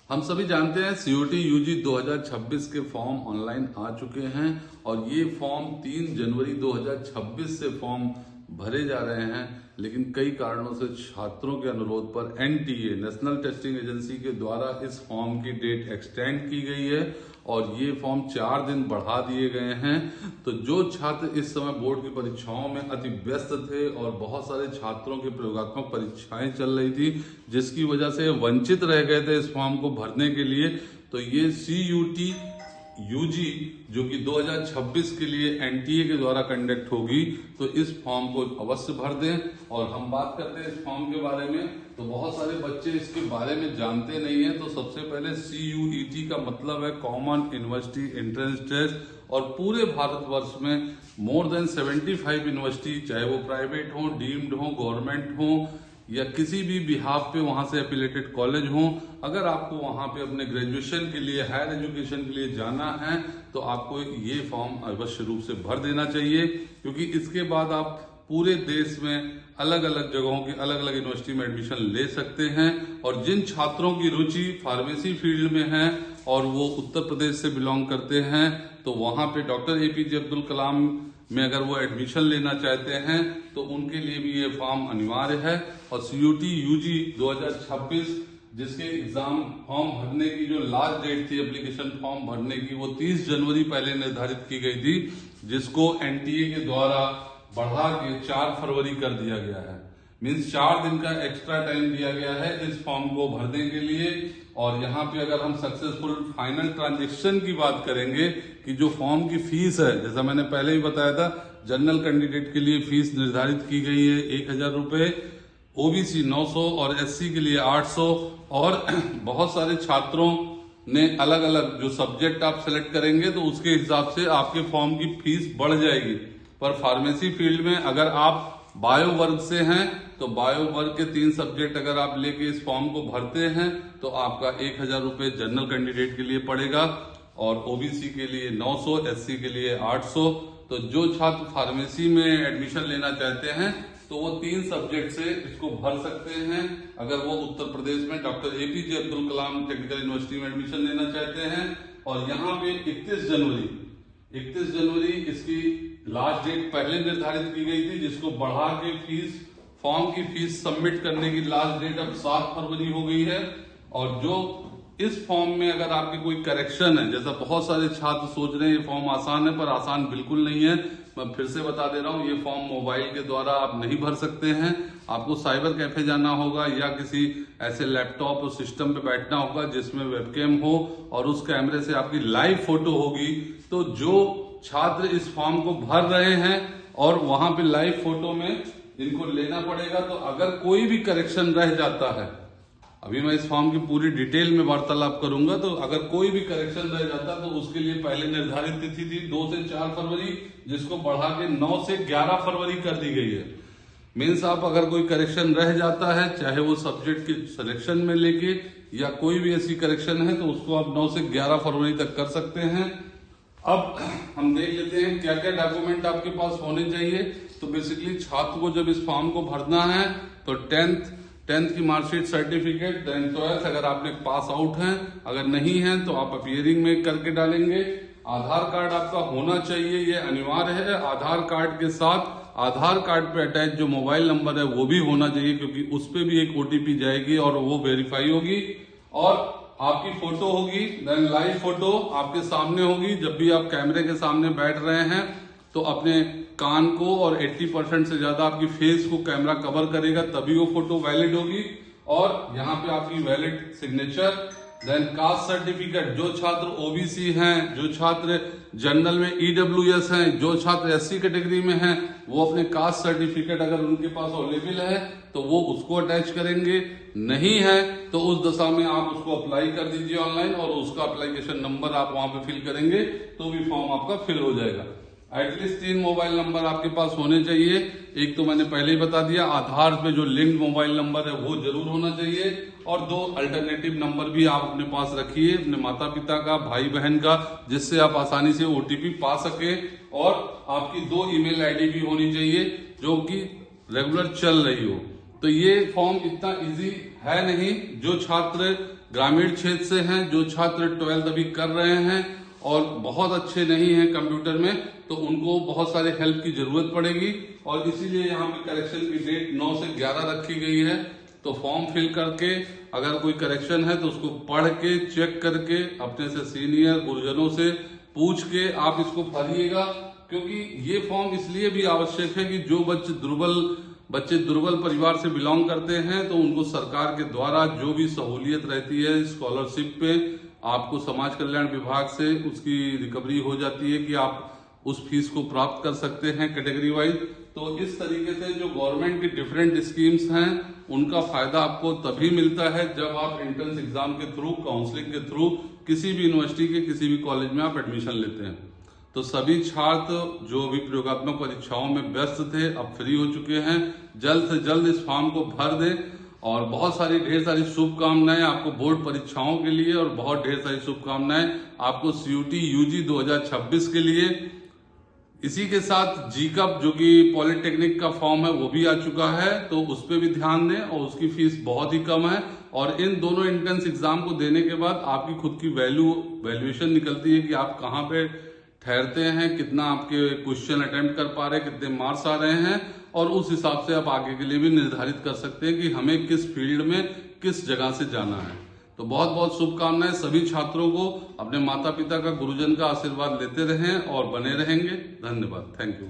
हम सभी जानते हैं सीयूटी यूजी 2026 के फॉर्म ऑनलाइन आ चुके हैं और ये फॉर्म 3 जनवरी 2026 से फॉर्म भरे जा रहे हैं। लेकिन कई कारणों से छात्रों के अनुरोध पर एनटीए नेशनल टेस्टिंग एजेंसी के द्वारा इस फॉर्म की डेट एक्सटेंड की गई है और ये फॉर्म 4 दिन बढ़ा दिए गए हैं। तो जो छात्र इस समय बोर्ड की परीक्षाओं में अति व्यस्त थे और बहुत सारे छात्रों की प्रयोगात्मक परीक्षाएं चल रही थी, जिसकी वजह से वंचित रह गए थे इस फॉर्म को भरने के लिए, तो ये सीयूटी यूजी जो कि 2026 के लिए एनटीए के द्वारा कंडक्ट होगी, तो इस फॉर्म को अवश्य भर दें। और हम बात करते हैं इस फॉर्म के बारे में, तो बहुत सारे बच्चे इसके बारे में जानते नहीं है। तो सबसे पहले सीयूईटी का मतलब है कॉमन यूनिवर्सिटी एंट्रेंस टेस्ट और पूरे भारतवर्ष में मोर देन 75 यूनिवर्सिटी, चाहे वो प्राइवेट हो, डीम्ड हो, गवर्नमेंट हो या किसी भी बिहाफ पे वहां से एफिलेटेड कॉलेज हो, अगर आपको वहां पे अपने ग्रेजुएशन के लिए, हायर एजुकेशन के लिए जाना है तो आपको ये फॉर्म अवश्य रूप से भर देना चाहिए, क्योंकि इसके बाद आप पूरे देश में अलग अलग जगहों की अलग अलग यूनिवर्सिटी में एडमिशन ले सकते हैं। और जिन छात्रों की रुचि फार्मेसी फील्ड में है और वो उत्तर प्रदेश से बिलोंग करते हैं, तो वहां पे डॉक्टर एपीजे अब्दुल कलाम में अगर वो एडमिशन लेना चाहते हैं तो उनके लिए भी ये फॉर्म अनिवार्य है। और सीयूटी यूजी 2026 जिसके एग्जाम फॉर्म भरने की जो लास्ट डेट थी एप्लीकेशन फॉर्म भरने की, वो 30 जनवरी पहले निर्धारित की गई थी, जिसको एनटीए के द्वारा बढ़ा के 4 फरवरी कर दिया गया है। मीन्स 4 दिन का एक्स्ट्रा टाइम दिया गया है इस फॉर्म को भरने के लिए। और यहाँ पे अगर हम सक्सेसफुल फाइनल ट्रांजेक्शन की बात करेंगे कि जो फॉर्म की फीस है, जैसा मैंने पहले ही बताया था, जनरल कैंडिडेट के लिए फीस निर्धारित की गई है 1000 रुपए, ओबीसी 900 और एससी के लिए 800। और बहुत सारे छात्रों ने अलग अलग जो सब्जेक्ट आप सिलेक्ट करेंगे तो उसके हिसाब से आपके फॉर्म की फीस बढ़ जाएगी। पर फार्मेसी फील्ड में अगर आप बायो वर्ग से हैं तो बायो वर्ग के 3 सब्जेक्ट अगर आप लेके इस फॉर्म को भरते हैं तो आपका 1000 रुपए जनरल कैंडिडेट के लिए पड़ेगा और ओबीसी के लिए 900, एससी के लिए 800। तो जो छात्र फार्मेसी में एडमिशन लेना चाहते हैं तो वो 3 सब्जेक्ट से इसको भर सकते हैं। अगर वो उत्तर प्रदेश में doctor APJ Abdul Kalam technical university में एडमिशन लेना चाहते हैं। और यहाँ पे 31 जनवरी इसकी लास्ट डेट पहले निर्धारित की गई थी, जिसको बढ़ा के फॉर्म की फीस सबमिट करने की लास्ट डेट अब 7 फरवरी हो गई है। और जो इस फॉर्म में अगर आपकी कोई करेक्शन है, जैसा बहुत सारे छात्र सोच रहे हैं ये फॉर्म आसान है, पर आसान बिल्कुल नहीं है। मैं फिर से बता दे रहा हूं, ये फॉर्म मोबाइल के द्वारा आप नहीं भर सकते हैं। आपको साइबर कैफे जाना होगा या किसी ऐसे लैपटॉप और सिस्टम पे बैठना होगा जिसमें वेबकैम हो और उस कैमरे से आपकी लाइव फोटो होगी। तो जो छात्र इस फॉर्म को भर रहे हैं और वहां पे लाइव फोटो में इनको लेना पड़ेगा, तो अगर कोई भी करेक्शन रह जाता है, अभी मैं इस फॉर्म की पूरी डिटेल में वार्तालाप करूंगा, तो अगर कोई भी करेक्शन रह जाता तो उसके लिए पहले निर्धारित तिथि थी 2 से 4 फरवरी, जिसको बढ़ा के 9 से 11 फरवरी कर दी गई है। मीन्स आप अगर कोई करेक्शन रह जाता है, चाहे वो सब्जेक्ट के सिलेक्शन में लेके या कोई भी ऐसी करेक्शन है, तो उसको आप 9 से 11 फरवरी तक कर सकते हैं। अब हम देख लेते हैं क्या क्या डॉक्यूमेंट आपके पास होने चाहिए। तो बेसिकली छात्र को जब इस फॉर्म को भरना है तो 10th की मार्कशीट, सर्टिफिकेट, 12th अगर आपने पास आउट हैं, अगर नहीं है तो आप अपीयरिंग में करके डालेंगे। आधार कार्ड आपका होना चाहिए, ये अनिवार्य है। आधार कार्ड के साथ आधार कार्ड पे अटैच जो मोबाइल नंबर है वो भी होना चाहिए, क्योंकि उस पर भी एक ओटीपी जाएगी और वो वेरीफाई होगी। और आपकी फोटो होगी, देन लाइव फोटो आपके सामने होगी। जब भी आप कैमरे के सामने बैठ रहे हैं तो अपने कान को और 80% से ज्यादा आपकी फेस को कैमरा कवर करेगा, तभी वो फोटो वैलिड होगी। और यहाँ पे आपकी valid signature, then caste certificate, जो छात्र ओबीसी हैं, जो छात्र जनरल में ईडब्ल्यूएस हैं, जो छात्र एससी कैटेगरी में हैं, वो अपने कास्ट सर्टिफिकेट अगर उनके पास अवेलेबल है तो वो उसको अटैच करेंगे। नहीं है तो उस दशा में आप उसको अप्लाई कर दीजिए ऑनलाइन और उसका एप्लीकेशन नंबर आप वहां पे फिल करेंगे तो भी फॉर्म आपका फिल हो जाएगा। एटलीस्ट 3 मोबाइल नंबर आपके पास होने चाहिए। एक तो मैंने पहले ही बता दिया, आधार पे जो लिंक्ड मोबाइल नंबर है वो जरूर होना चाहिए। और 2 अल्टरनेटिव नंबर भी आप अपने पास रखिए, अपने माता पिता का, भाई बहन का, जिससे आप आसानी से ओटीपी पा सके। और आपकी 2 ईमेल आईडी भी होनी चाहिए जो कि रेगुलर चल रही हो। तो ये फॉर्म इतना इजी है नहीं। जो छात्र ग्रामीण क्षेत्र से हैं, जो छात्र 12th अभी कर रहे हैं और बहुत अच्छे नहीं हैं कंप्यूटर में, तो उनको बहुत सारे हेल्प की जरूरत पड़ेगी। और इसीलिए यहाँ पे करेक्शन की डेट 9 से 11 रखी गई है। तो फॉर्म फिल करके अगर कोई करेक्शन है तो उसको पढ़ के चेक करके अपने से सीनियर गुरुजनों से पूछ के आप इसको भरिएगा, क्योंकि ये फॉर्म इसलिए भी आवश्यक है कि जो बच्चे दुर्बल परिवार से बिलोंग करते हैं तो उनको सरकार के द्वारा जो भी सहूलियत रहती है स्कॉलरशिप पे, आपको समाज कल्याण विभाग से उसकी रिकवरी हो जाती है कि आप उस फीस को प्राप्त कर सकते हैं कैटेगरी वाइज। तो इस तरीके से जो गवर्नमेंट की डिफरेंट स्कीम्स हैं उनका फायदा आपको तभी मिलता है जब आप एंट्रेंस एग्जाम के थ्रू, काउंसलिंग के थ्रू किसी भी यूनिवर्सिटी के किसी भी कॉलेज में आप एडमिशन लेते हैं। तो सभी छात्र जो भी प्रयोगात्मक परीक्षाओं में व्यस्त थे अब फ्री हो चुके हैं। जल्द से जल्द इस फॉर्म को भर दें और ढेर सारी शुभकामनाएं आपको बोर्ड परीक्षाओं के लिए और बहुत ढेर सारी शुभकामनाएं आपको सीयूटी यूजी 2026 के लिए। इसी के साथ जीकअप जो कि पॉलिटेक्निक का फॉर्म है वो भी आ चुका है, तो उस पर भी ध्यान दें और उसकी फीस बहुत ही कम है। और इन दोनों एंट्रेंस एग्जाम को देने के बाद आपकी खुद की वैल्यूएशन निकलती है कि आप कहाँ पे ठहरते हैं, कितना आपके क्वेश्चन अटेम्प्ट कर पा रहे हैं, कितने मार्क्स आ रहे हैं, और उस हिसाब से आप आगे के लिए भी निर्धारित कर सकते हैं कि हमें किस फील्ड में किस जगह से जाना है। तो बहुत बहुत शुभकामनाएं सभी छात्रों को। अपने माता पिता का, गुरुजन का आशीर्वाद लेते रहें और बने रहेंगे। धन्यवाद। Thank you.